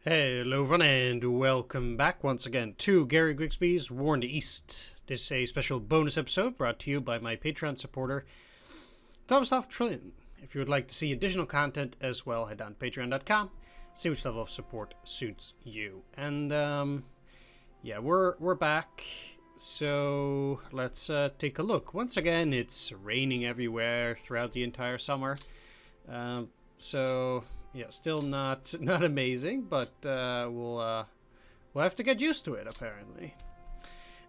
Hello everyone and welcome back once again to Gary Grigsby's War in the East. This is a special bonus episode brought to you by my Patreon supporter, Thomas Trillion. If you would like to see additional content as well, head down to patreon.com, see which level of support suits you. And yeah, we're back, so let's take a look. Once again, it's raining everywhere throughout the entire summer, so yeah, still not amazing, but we'll have to get used to it apparently.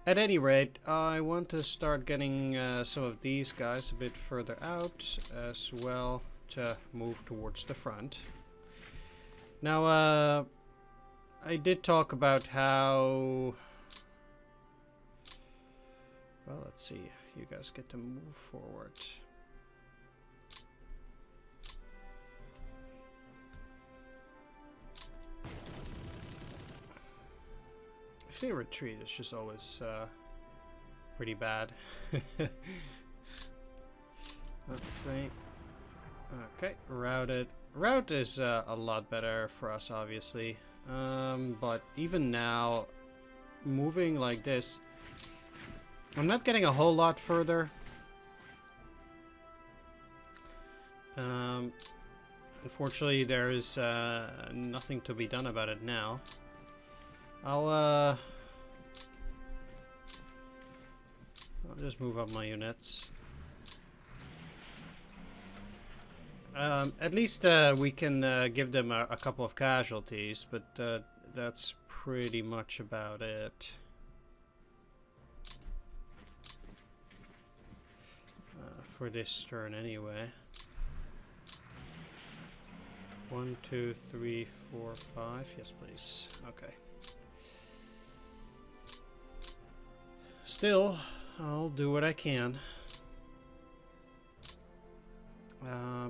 At any rate, I want to start getting some of these guys a bit further out as well to move towards the front. Now, I did talk about how... Well, let's see. You guys get to move forward. If they retreat, it's just always pretty bad. Let's see. Okay, routed. Route is a lot better for us, obviously. But even now, moving like this, I'm not getting a whole lot further. Unfortunately, there is nothing to be done about it now. I'll just move up my units. At least we can give them a couple of casualties, but that's pretty much about it. For this turn anyway. 1, 2, 3, 4, 5. Yes, please. Okay. Still, I'll do what I can.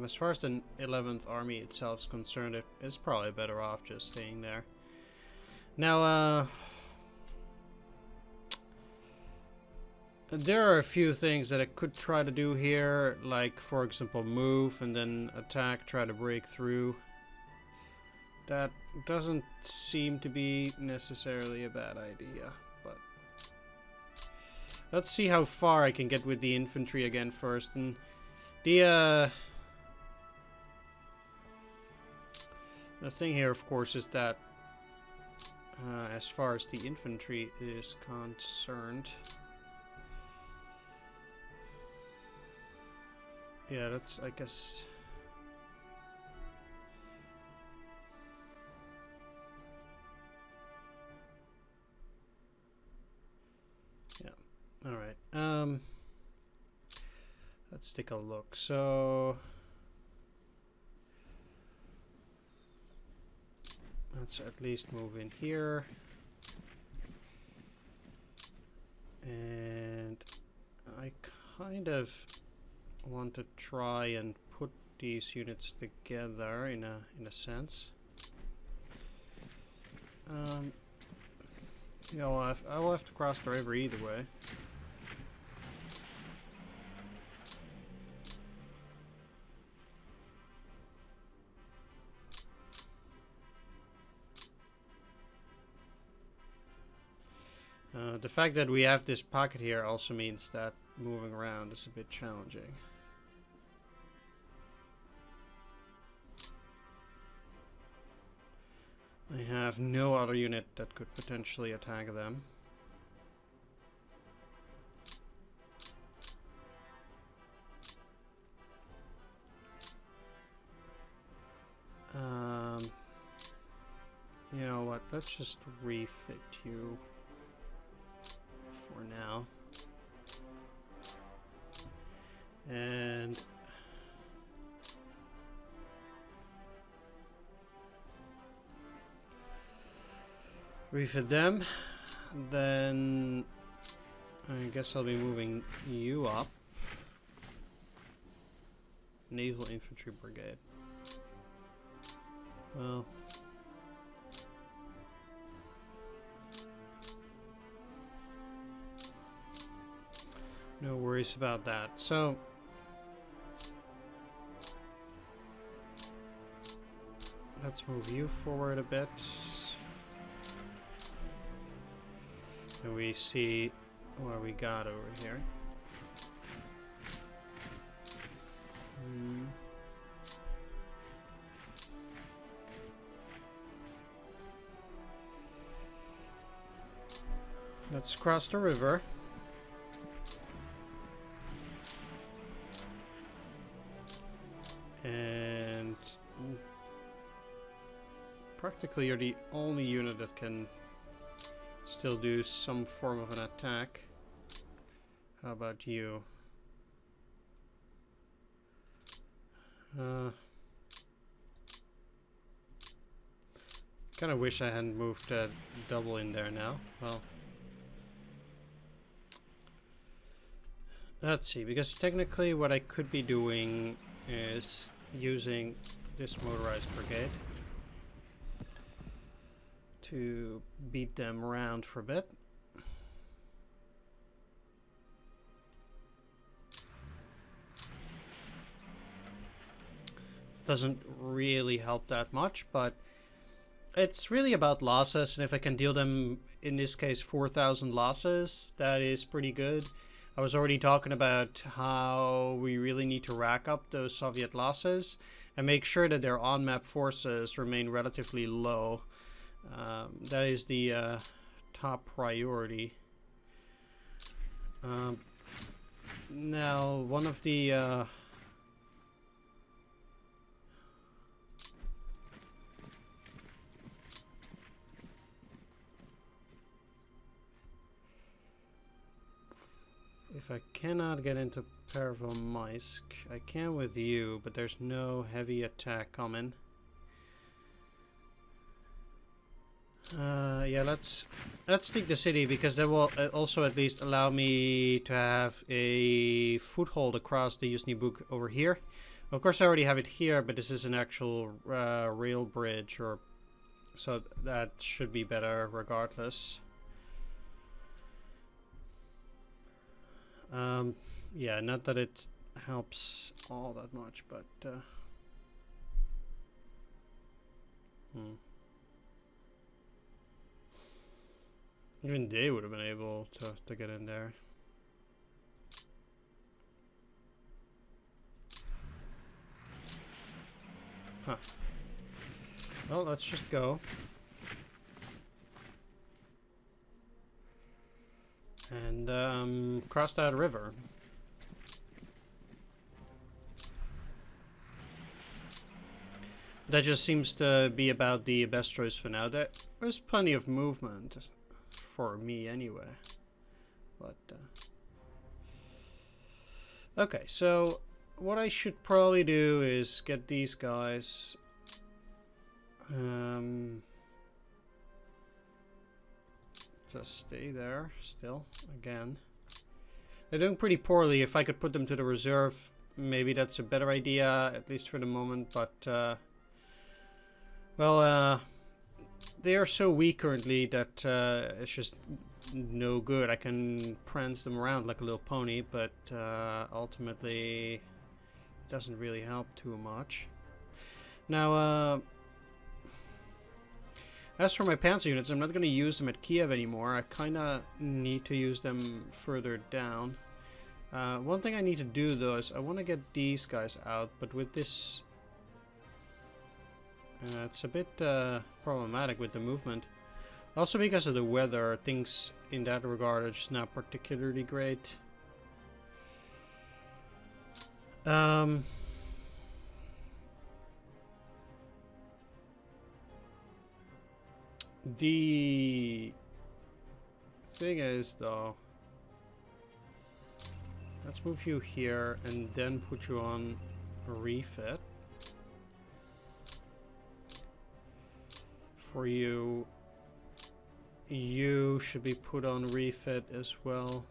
As far as the 11th Army itself is concerned, it's probably better off just staying there. Now, there are a few things that I could try to do here, like, for example, move and then attack, try to break through. That doesn't seem to be necessarily a bad idea, but... Let's see how far I can get with the infantry again first. And the thing here, of course, is that as far as the infantry is concerned, yeah, that's, I guess... Alright, let's take a look. So, let's at least move in here. And I kind of want to try and put these units together in a sense. You know, I will have to cross the river either way. The fact that we have this pocket here also means that moving around is a bit challenging. I have no other unit that could potentially attack them. You know what? Let's just refit you for now. And refit them. Then I guess I'll be moving you up. Naval Infantry Brigade. Well, no worries about that. So let's move you forward a bit. And we see what we got over here. Let's cross the river. And practically you're the only unit that can still do some form of an attack. How about you? Kind of wish I hadn't moved double in there now. Well, let's see, because technically what I could be doing is using this motorized brigade to beat them around for a bit. Doesn't really help that much, but it's really about losses, and if I can deal them, in this case 4,000 losses, that is pretty good. I was already talking about how we really need to rack up those Soviet losses and make sure that their on-map forces remain relatively low. That is the top priority. Now, one of the if I cannot get into Pervomaisk, I can with you, but there's no heavy attack coming. Yeah, let's take the city, because that will also at least allow me to have a foothold across the Yuzhny Bug over here. Of course, I already have it here, but this is an actual rail bridge, or so that should be better regardless. Yeah, not that it helps all that much, but even they would have been able to get in there. Huh. Well, let's just go. And cross that river. That just seems to be about the best choice for now. There's plenty of movement for me anyway. But okay, so what I should probably do is get these guys to stay there still again. They're doing pretty poorly. If I could put them to the reserve, maybe that's a better idea, at least for the moment, but well, they are so weak currently that it's just no good. I can prance them around like a little pony, but ultimately it doesn't really help too much. Now, as for my panzer units, I'm not going to use them at Kiev anymore. I kind of need to use them further down. One thing I need to do, though, is I want to get these guys out, but with this... it's a bit problematic with the movement. Also because of the weather, things in that regard are just not particularly great. The thing is, though, let's move you here and then put you on a refit. For you, you should be put on refit as well.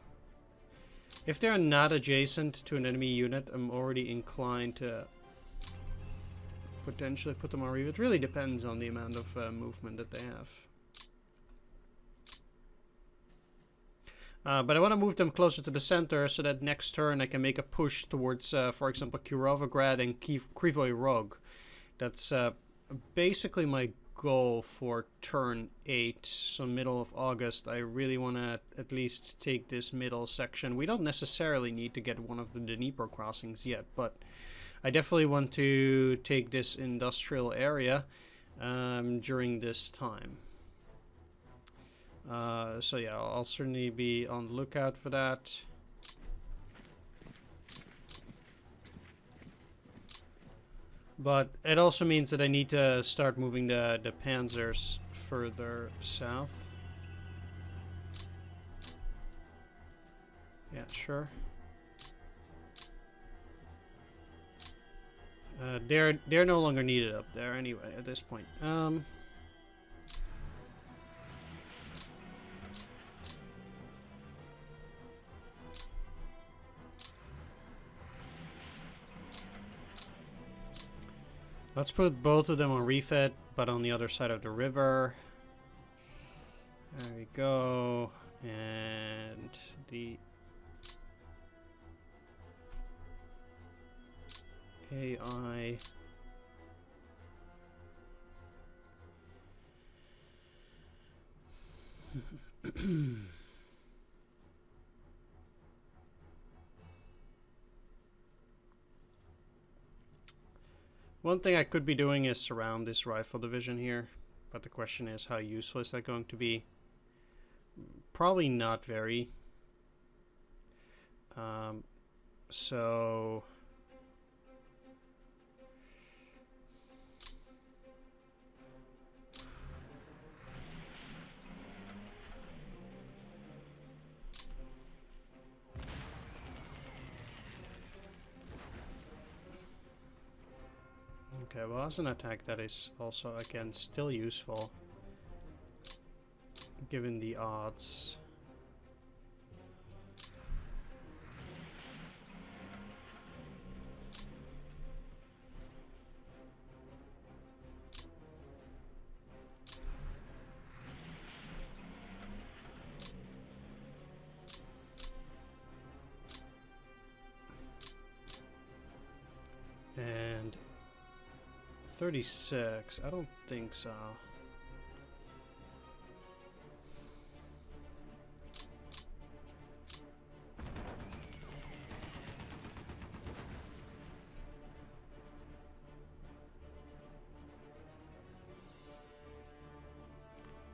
If they're not adjacent to an enemy unit, I'm already inclined to potentially put them on refit. It really depends on the amount of movement that they have. But I want to move them closer to the center so that next turn I can make a push towards, for example, Kirovograd and Krivoy Rog. That's basically my goal for turn 8, so middle of August. I really want to at least take this middle section. We don't necessarily need to get one of the Dnieper crossings yet, but I definitely want to take this industrial area during this time. So yeah, I'll certainly be on the lookout for that. But it also means that I need to start moving the panzers further south. Yeah, sure. They're no longer needed up there anyway at this point. Let's put both of them on refit, but on the other side of the river. There we go. And the AI. One thing I could be doing is surround this rifle division here, but the question is, how useful is that going to be? Probably not very. So okay, well, as an attack, that is also, again, still useful, given the odds. And 36, I don't think so.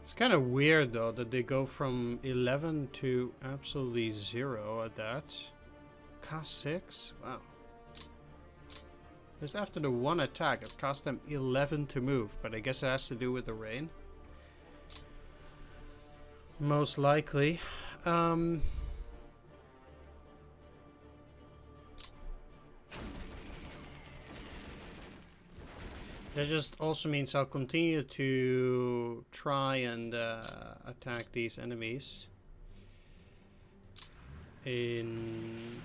It's kind of weird though that they go from 11 to absolutely 0 at that. Cost 6? Wow. Just after the one attack, it cost them 11 to move, but I guess it has to do with the rain. Most likely. That just also means I'll continue to try and attack these enemies in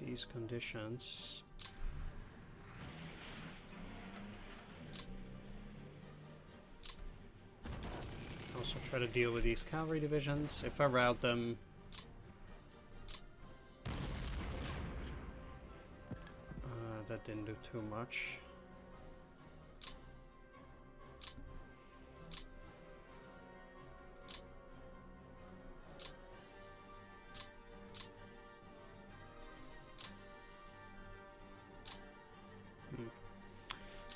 these conditions. Also try to deal with these cavalry divisions. If I rout them, that didn't do too much.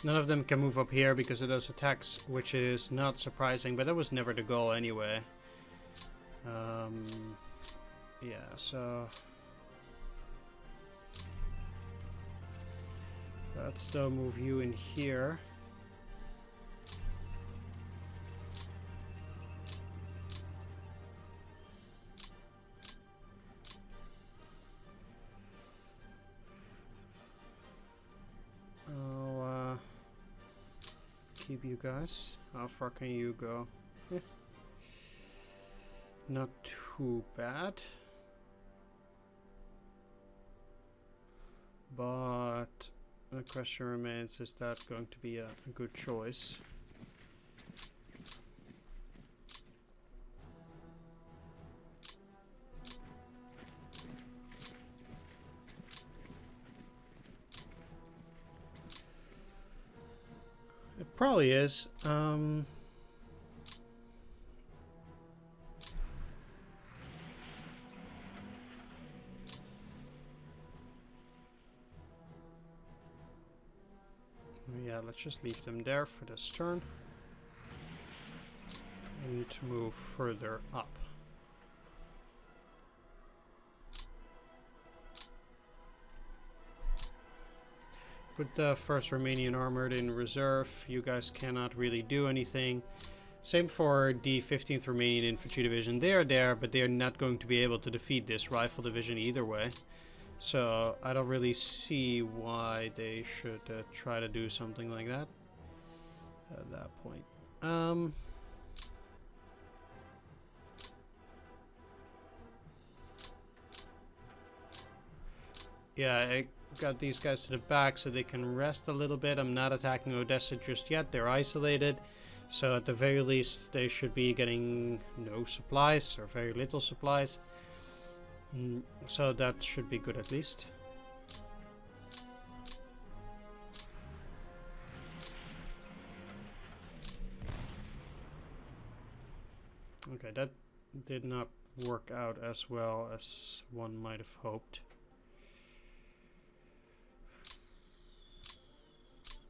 None of them can move up here because of those attacks, which is not surprising, but that was never the goal anyway. Yeah, so let's still move you in here. Keep you guys. How far can you go? Not too bad. But the question remains, is that going to be a good choice? Probably is. Yeah, let's just leave them there for this turn. And move further up. Put the 1st Romanian Armored in reserve. You guys cannot really do anything. Same for the 15th Romanian Infantry Division. They are there, but they are not going to be able to defeat this Rifle Division either way. So I don't really see why they should try to do something like that at that point. Yeah, I got these guys to the back so they can rest a little bit. I'm not attacking Odessa just yet. They're isolated. So at the very least, they should be getting no supplies or very little supplies. So that should be good at least. Okay, that did not work out as well as one might have hoped.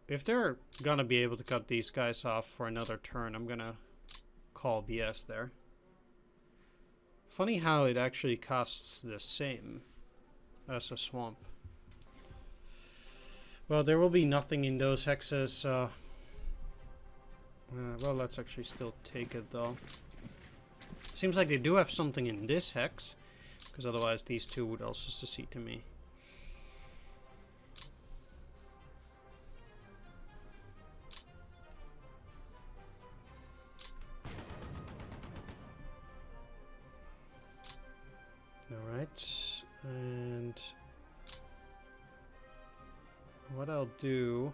If they're gonna be able to cut these guys off for another turn, I'm gonna call BS there. Funny how it actually costs the same as a swamp. Well, there will be nothing in those hexes. Well, let's actually still take it though. Seems like they do have something in this hex, because otherwise these two would also secede to me. Alright, and what I'll do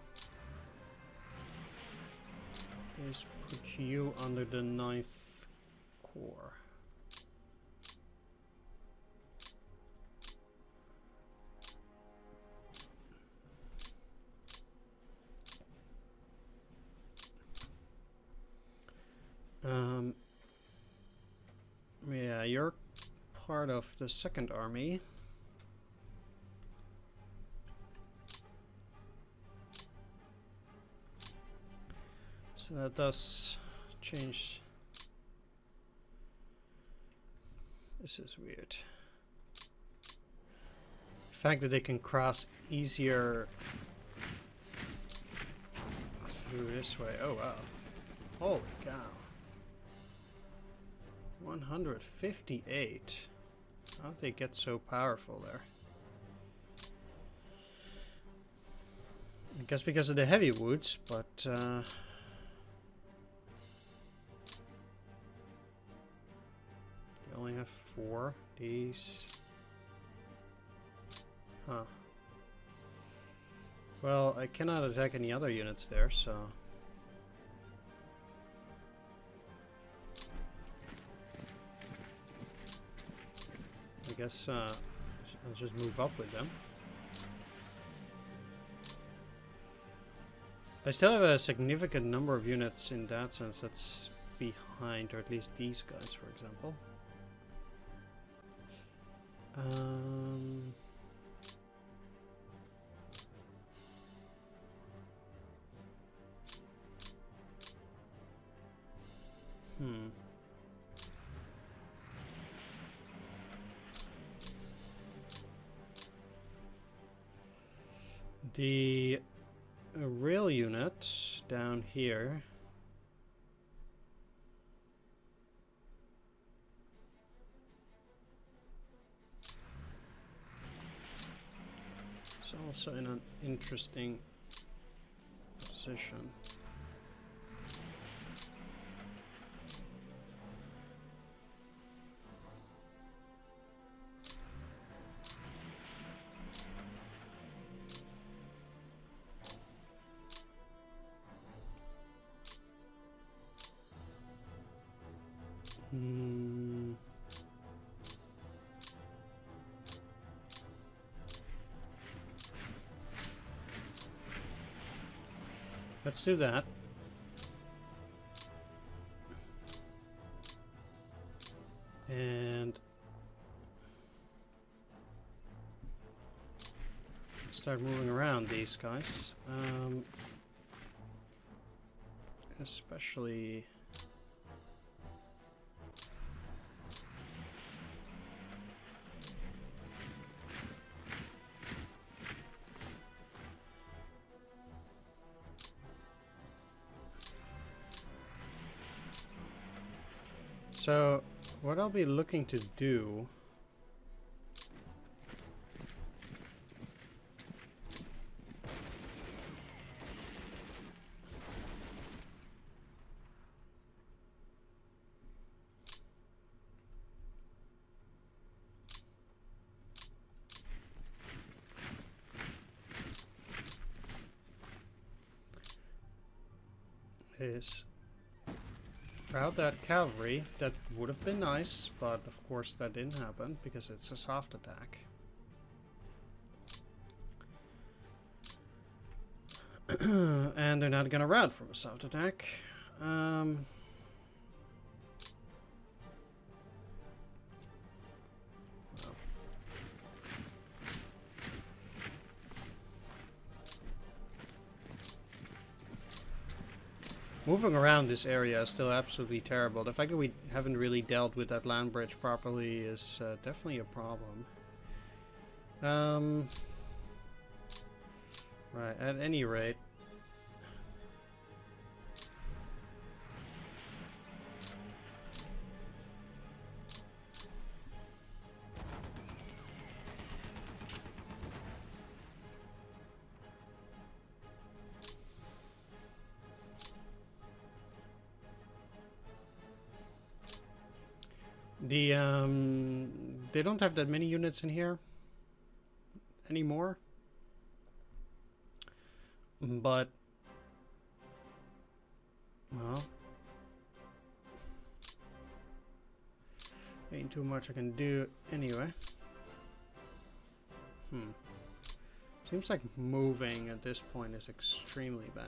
is put you under the 9th Corps. Yeah, you're part of the 2nd Army. So that does change. This is weird. The fact that they can cross easier through this way. Oh wow. Holy cow. 158. How'd they get so powerful there? I guess because of the heavy woods, but they only have 4. These. Huh. Well, I cannot attack any other units there, so. I guess I'll just move up with them. I still have a significant number of units in that sense that's behind, or at least these guys, for example. The rail unit down here is also in an interesting position. Let's do that. start moving around these guys. Especially... So, what I'll be looking to do is crowd that cavalry. That would have been nice, but of course that didn't happen because it's a soft attack. And they're not gonna rout from a soft attack. Moving around this area is still absolutely terrible. The fact that we haven't really dealt with that land bridge properly is definitely a problem. Right, at any rate. They don't have that many units in here anymore, but well, ain't too much I can do anyway. Seems like moving at this point is extremely bad.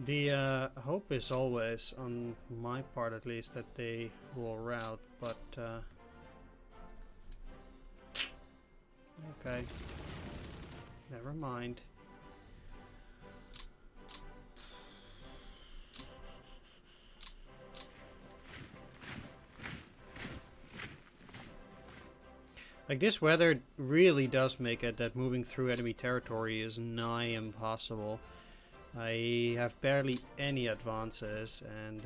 The hope is always, on my part at least, that they will rout, but okay, never mind. Like, this weather really does make it that moving through enemy territory is nigh impossible. I have barely any advances, and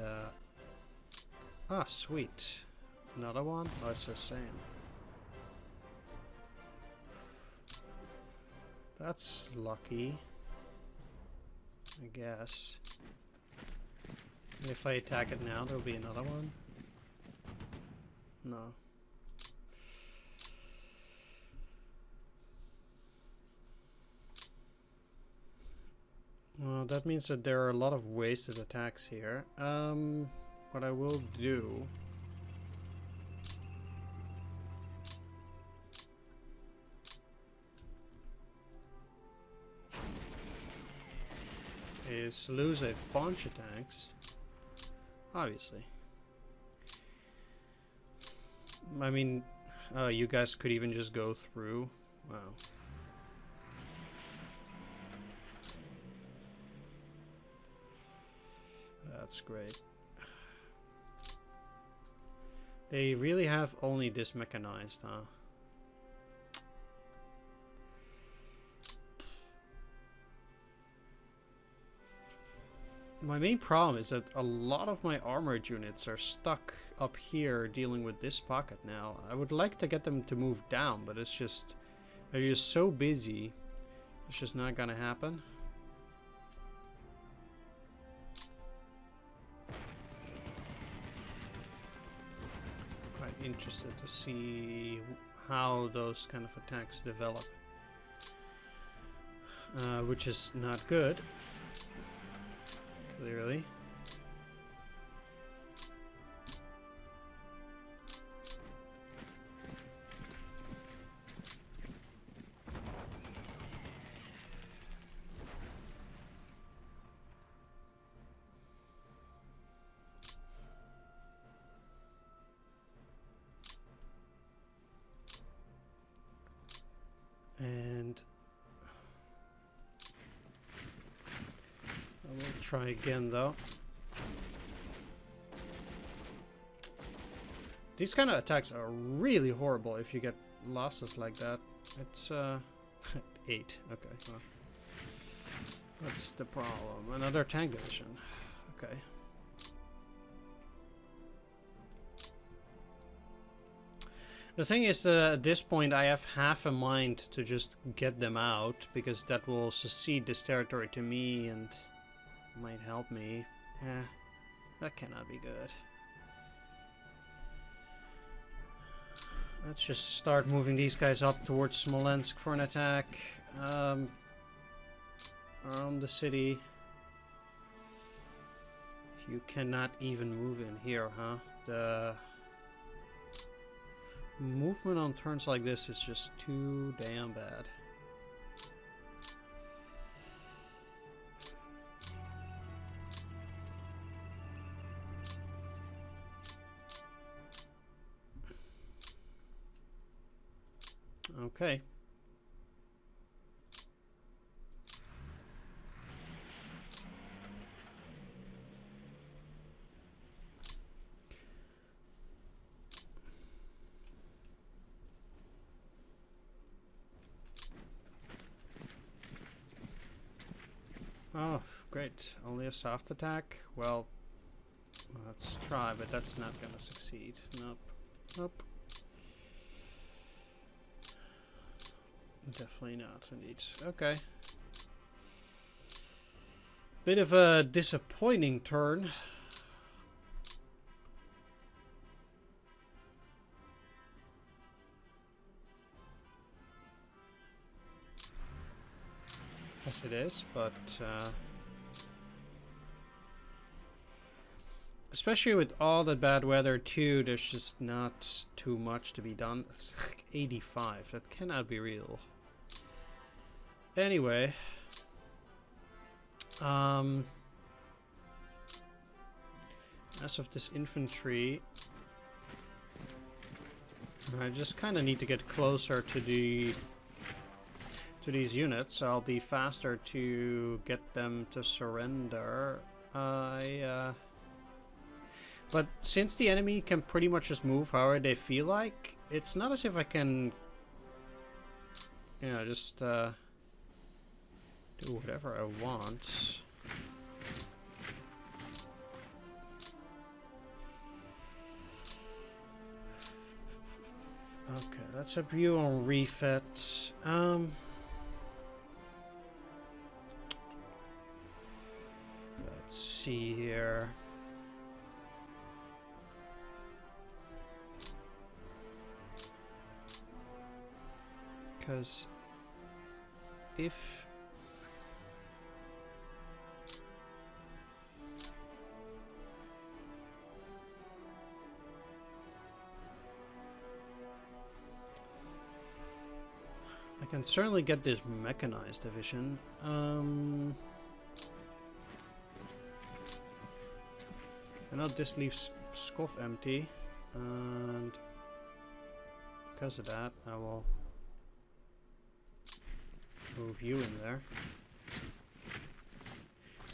sweet. Another one? Oh, it's the same. That's lucky, I guess. If I attack it now, there'll be another one? No. Well, that means that there are a lot of wasted attacks here. What I will do is lose a bunch of tanks, obviously. I mean, you guys could even just go through. Wow. That's great. They really have only this mechanized, huh? My main problem is that a lot of my armored units are stuck up here dealing with this pocket now. I would like to get them to move down, but it's just... they're just so busy. It's just not gonna happen. Interested to see how those kind of attacks develop, which is not good, clearly. Try again though. These kind of attacks are really horrible if you get losses like that. It's 8. Okay. Well, that's the problem. Another tank division. Okay. The thing is that at this point I have half a mind to just get them out, because that will secede this territory to me and might help me. That cannot be good. Let's just start moving these guys up towards Smolensk for an attack. Around the city. You cannot even move in here, huh? The movement on turns like this is just too damn bad. Okay. Oh, great. Only a soft attack? Well, let's try, but that's not gonna succeed. Nope. Nope. Definitely not, indeed. Okay. Bit of a disappointing turn. Yes, it is, but especially with all the bad weather too, there's just not too much to be done. It's like 85. That cannot be real. Anyway, as of this infantry, I just kind of need to get closer to these units. I'll be faster to get them to surrender. But since the enemy can pretty much just move however they feel like, it's not as if I can, you know, just do whatever I want. Okay, let's have you on refit. Let's see here. Because if I can certainly get this mechanized division. And now this leaves Skov empty, and because of that, I will move you in there.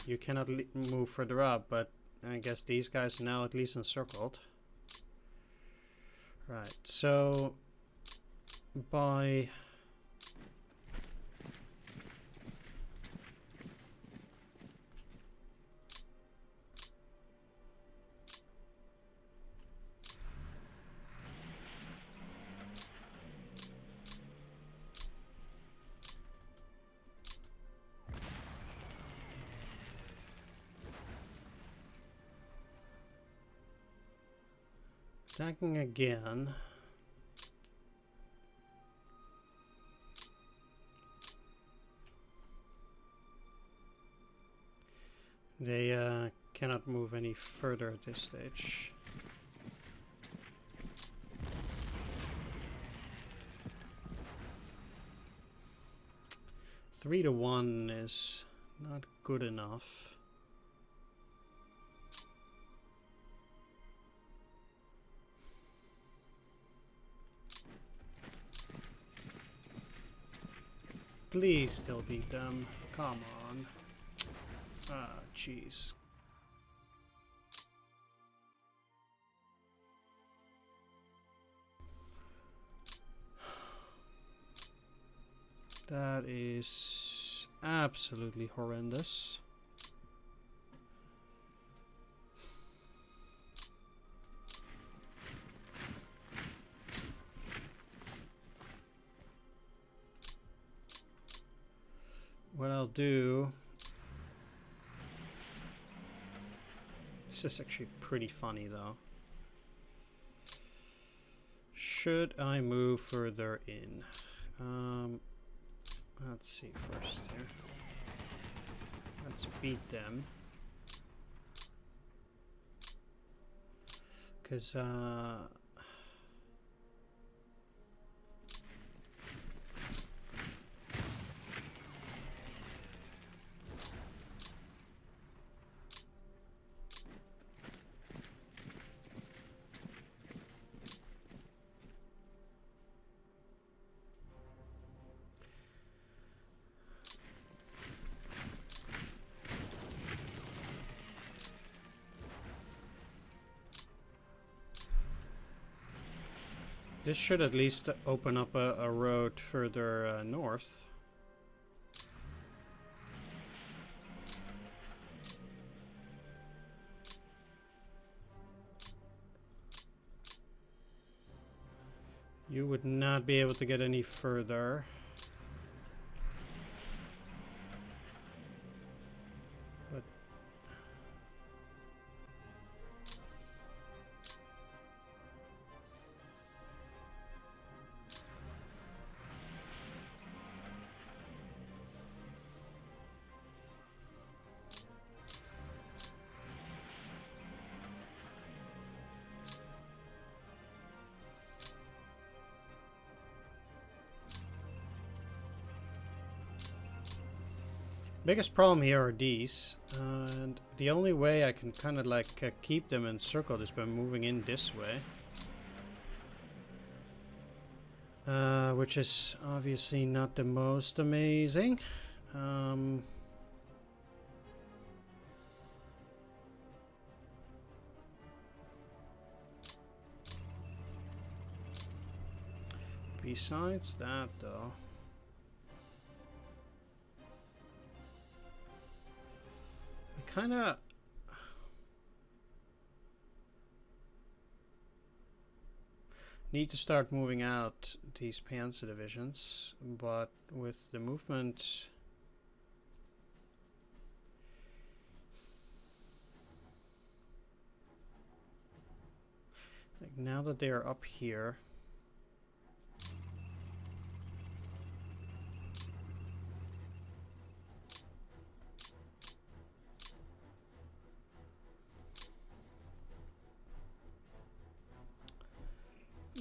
You cannot move further up, but I guess these guys are now at least encircled. Right, so by attacking again. They cannot move any further at this stage. Three to 1 is not good enough. Please still beat them. Come on. Ah, jeez. That is absolutely horrendous. What I'll do... This is actually pretty funny though. Should I move further in? Let's see first here. Let's beat them. Because, this should at least open up a road further north. You would not be able to get any further. But biggest problem here are these, and the only way I can kind of like keep them encircled is by moving in this way. Which is obviously not the most amazing. Besides that though, kind of need to start moving out these Panzer divisions, but with the movement like now that they are up here,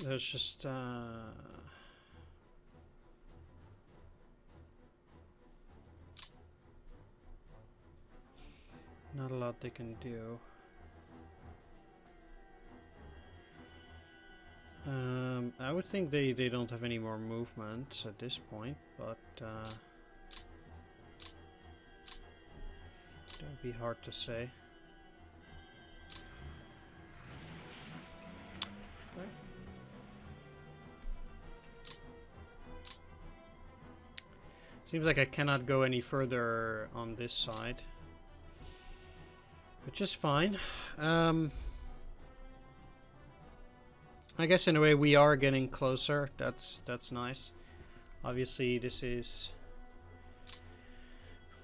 there's just not a lot they can do. I would think they don't have any more movement at this point, but that would be hard to say. Okay. Seems like I cannot go any further on this side, which is fine. I guess in a way we are getting closer. That's nice. Obviously, this is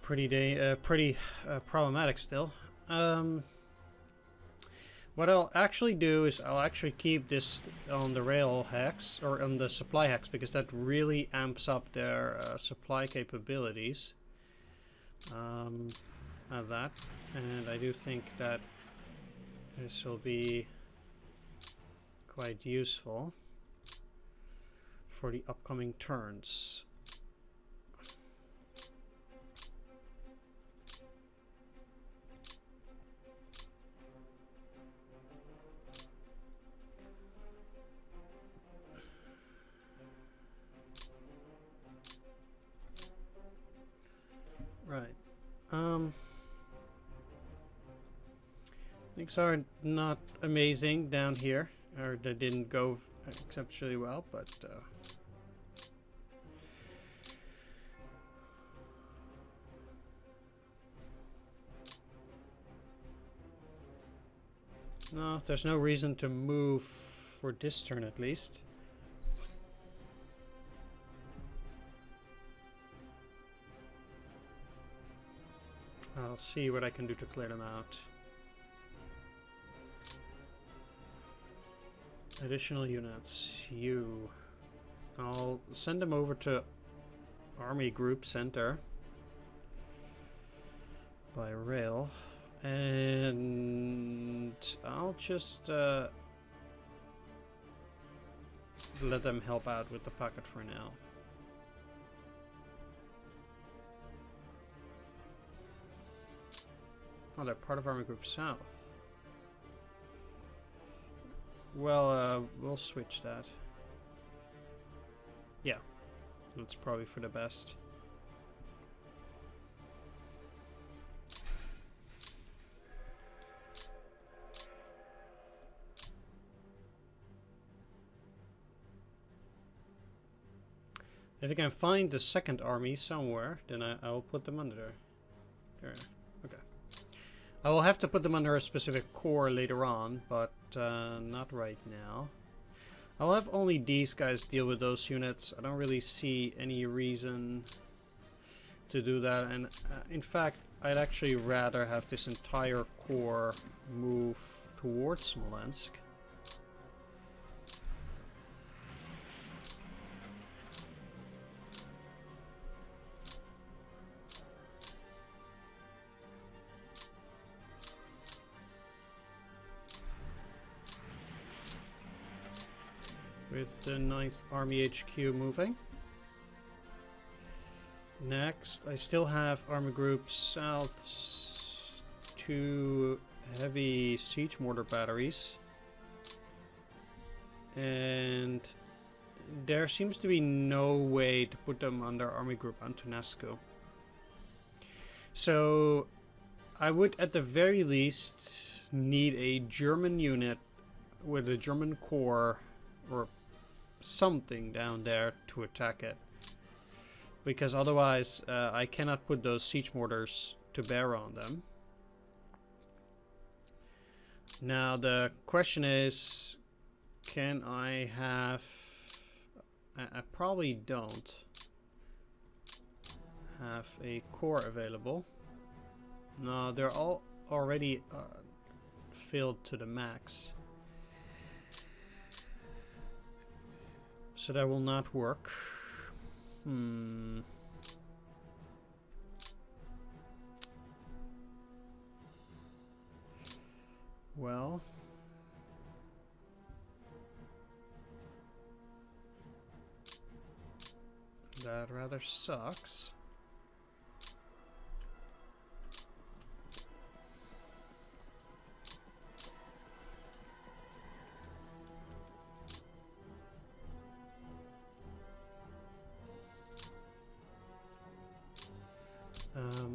pretty problematic still. What I'll actually do is I'll actually keep this on the rail hex, or on the supply hex, because that really amps up their supply capabilities. Of that, and I do think that this will be quite useful for the upcoming turns. Right. Things are not amazing down here, or they didn't go exceptionally well, but no, there's no reason to move for this turn at least. I'll see what I can do to clear them out. Additional units. You. I'll send them over to Army Group Center by rail. And I'll just let them help out with the pocket for now. Oh, they're part of Army Group South. Well, we'll switch that. Yeah, that's probably for the best. If I can find the second army somewhere, then I'll put them under there. Okay. I will have to put them under a specific corps later on, but not right now. I'll have only these guys deal with those units. I don't really see any reason to do that, and in fact, I'd actually rather have this entire corps move towards Smolensk. With the 9th Army HQ moving. Next, I still have Army Group South's 2 heavy siege mortar batteries. And there seems to be no way to put them under Army Group Antonescu. So I would at the very least need a German unit with a German corps or something down there to attack it, because otherwise I cannot put those siege mortars to bear on them. Now the question is, can I have... I probably don't have a corps available. No, they're all already filled to the max. So that will not work. Well, that rather sucks.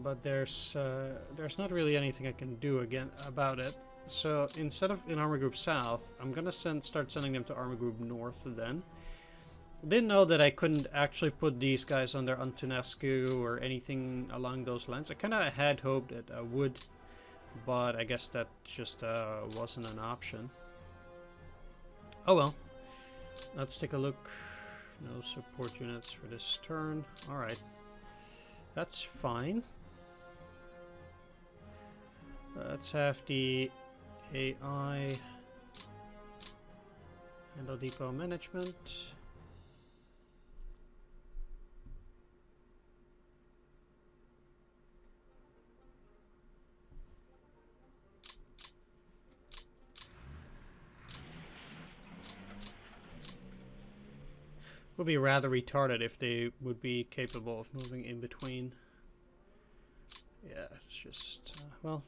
But there's not really anything I can do about it. So instead of in Army Group South, I'm gonna start sending them to Army Group North then. Didn't know that I couldn't actually put these guys under Antonescu or anything along those lines. I kind of had hoped that I would, but I guess that just wasn't an option. Oh well. Let's take a look. No support units for this turn. Alright. That's fine. Let's have the AI handle depot management. Would be rather retarded if they would be capable of moving in between. Yeah, it's just, well,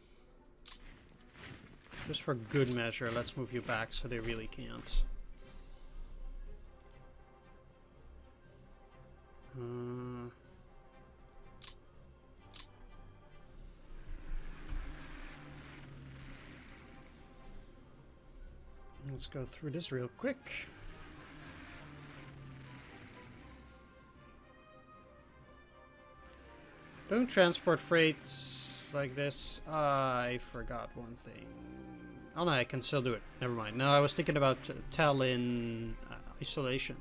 just for good measure, let's move you back so they really can't. Let's go through this real quick. Don't transport freights like this. I forgot one thing. Oh no, I can still do it. Never mind. No, I was thinking about Tallinn isolation.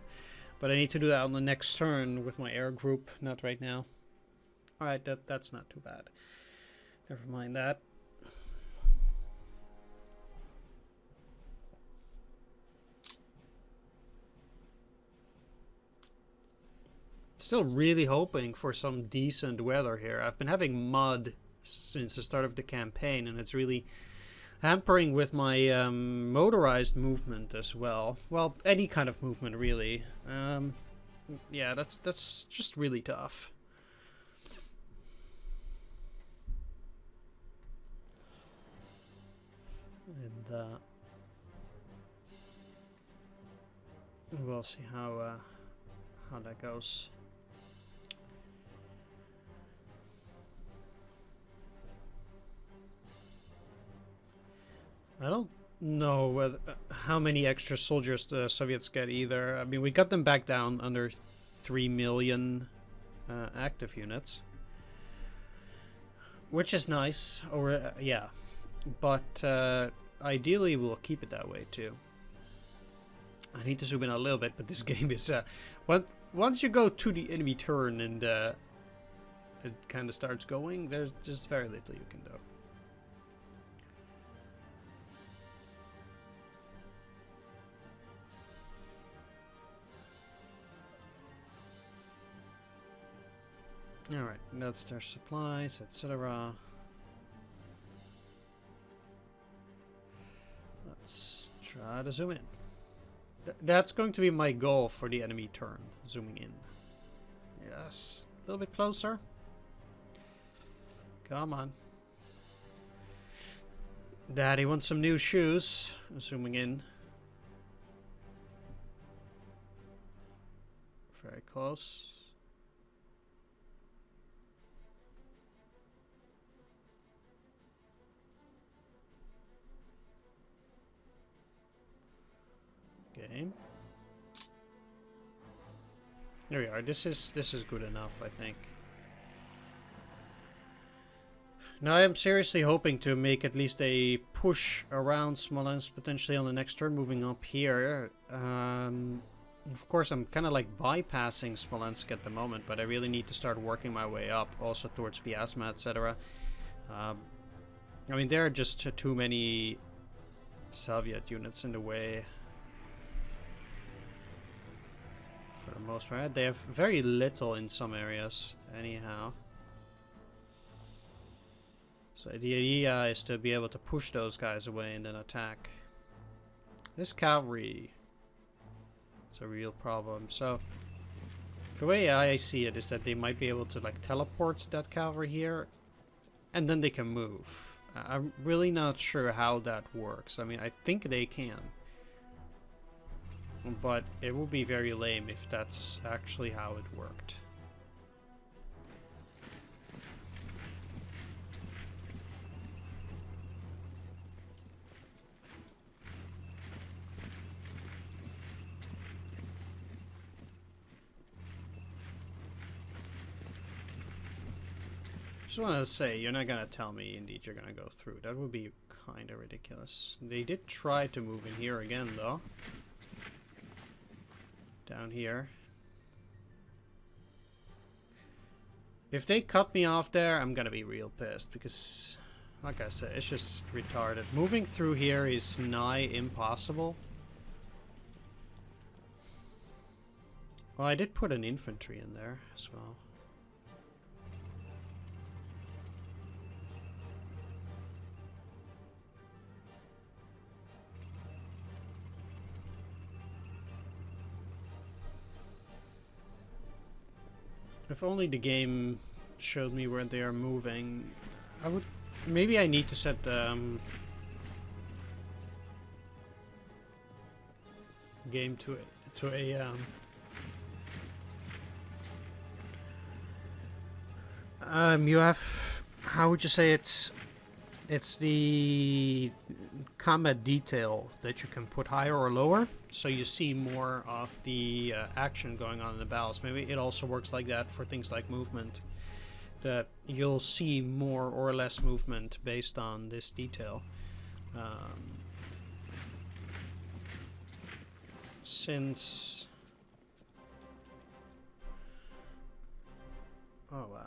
But I need to do that on the next turn with my air group, not right now. Alright, that's not too bad. Never mind that. Still really hoping for some decent weather here. I've been having mud since the start of the campaign, and it's really hampering with my motorized movement as well. Well, any kind of movement, really. Yeah, that's just really tough. And we'll see how that goes. I don't know whether, how many extra soldiers the Soviets get either. I mean, we got them back down under 3 million active units, which is nice. Or yeah, but ideally we'll keep it that way too. I need to zoom in a little bit, but this game is once you go to the enemy turn and it kind of starts going, there's just very little you can do. Alright, that's their supplies, etc. Let's try to zoom in. That's going to be my goal for the enemy turn, zooming in. Yes, a little bit closer. Come on. Daddy wants some new shoes. Zooming in. Very close. Okay. There we are. This is good enough, I think. Now I am seriously hoping to make at least a push around Smolensk potentially on the next turn, moving up here. Of course, I'm kind of like bypassing Smolensk at the moment, but I really need to start working my way up, also towards Vyazma, etc. I mean, there are just too many Soviet units in the way. For the most part, they have very little in some areas, anyhow. So the idea is to be able to push those guys away and then attack. This cavalry is a real problem. So the way I see it is that they might be able to like teleport that cavalry here, and then they can move. I'm really not sure how that works. I mean, I think they can. But it would be very lame if that's actually how it worked. Just want to say, you're not going to tell me indeed you're going to go through. That would be kind of ridiculous. They did try to move in here again, though. Down here. If they cut me off there, I'm gonna be real pissed because, like I said, it's just retarded. Moving through here is nigh impossible. Well, I did put an infantry in there as well. If only the game showed me where they are moving, I would... Maybe I need to set game to a you have, how would you say it? It's the combat detail that you can put higher or lower, so you see more of the action going on in the battles. Maybe it also works like that for things like movement, that you'll see more or less movement based on this detail. Since... oh wow.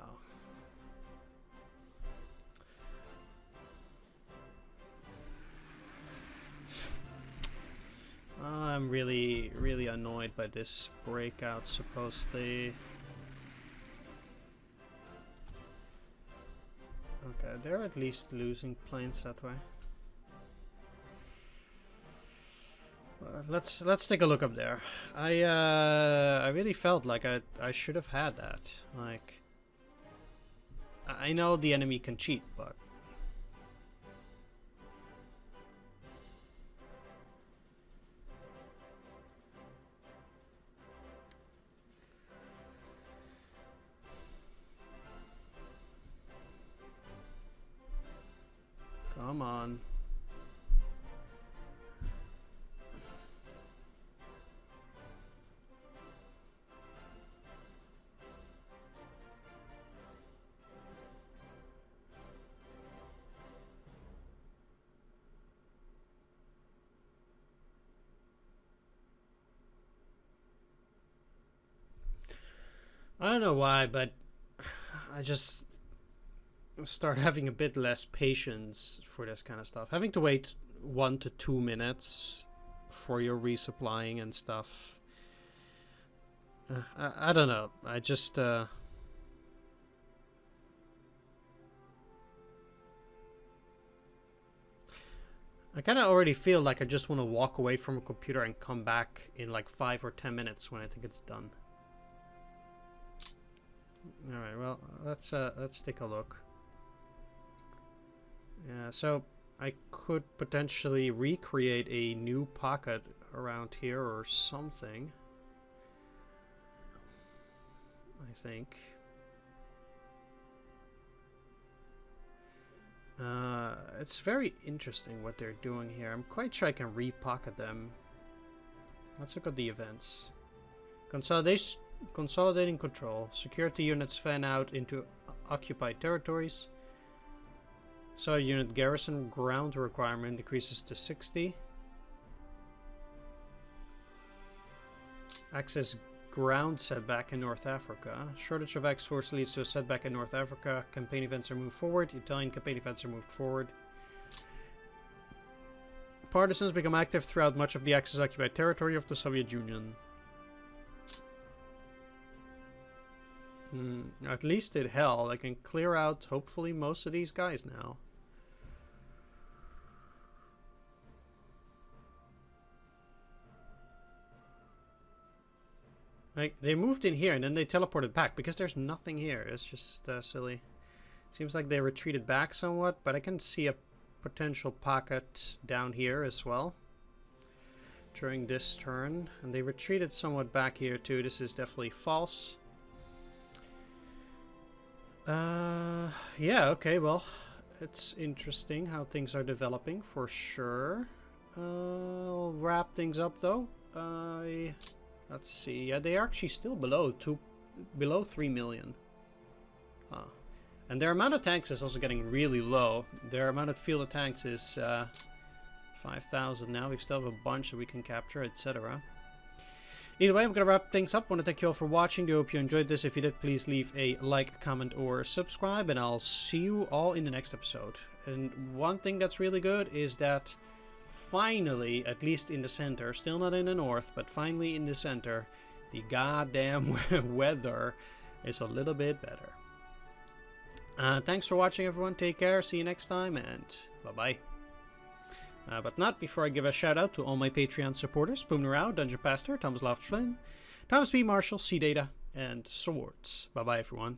I'm really annoyed by this breakout, supposedly. Okay, they're at least losing planes that way. Let's take a look up there. I really felt like I should have had that. Like, I know the enemy can cheat, but come on. I don't know why, but I just start having a bit less patience for this kind of stuff. Having to wait 1 to 2 minutes for your resupplying and stuff. I don't know. I just... I kind of already feel like I just want to walk away from a computer and come back in like 5 or 10 minutes when I think it's done. Alright, well, let's take a look. Yeah, so I could potentially recreate a new pocket around here or something. I think. It's very interesting what they're doing here. I'm quite sure I can re-pocket them. Let's look at the events. Consolidating control. Security units fan out into occupied territories. So unit garrison ground requirement decreases to 60. Access ground setback in North Africa. Shortage of X-Force leads to a setback in North Africa. Campaign events are moved forward. Italian campaign events are moved forward. Partisans become active throughout much of the Axis-occupied territory of the Soviet Union. At least it held. I can clear out, hopefully, most of these guys now. Like, they moved in here and then they teleported back because there's nothing here. It's just silly. Seems like they retreated back somewhat, but I can see a potential pocket down here as well during this turn. And they retreated somewhat back here too. This is definitely false. Yeah, okay, well, it's interesting how things are developing for sure. I'll wrap things up though. Let's see. Yeah, they are actually still below 3 million. And their amount of tanks is also getting really low. Their amount of field of tanks is 5,000 now. We still have a bunch that we can capture, etc. Either way, I'm going to wrap things up. I want to thank you all for watching. I hope you enjoyed this. If you did, please leave a like, comment, or subscribe. And I'll see you all in the next episode. And one thing that's really good is that finally, at least in the center, still not in the north, but finally in the center, the goddamn weather is a little bit better. Thanks for watching, everyone. Take care. See you next time, and bye-bye. But not before I give a shout out to all my Patreon supporters: Thoughout, Dungeon Pastor, Thomas Flynn, Thomas B. Marshall, C Data, and Swords. Bye bye, everyone.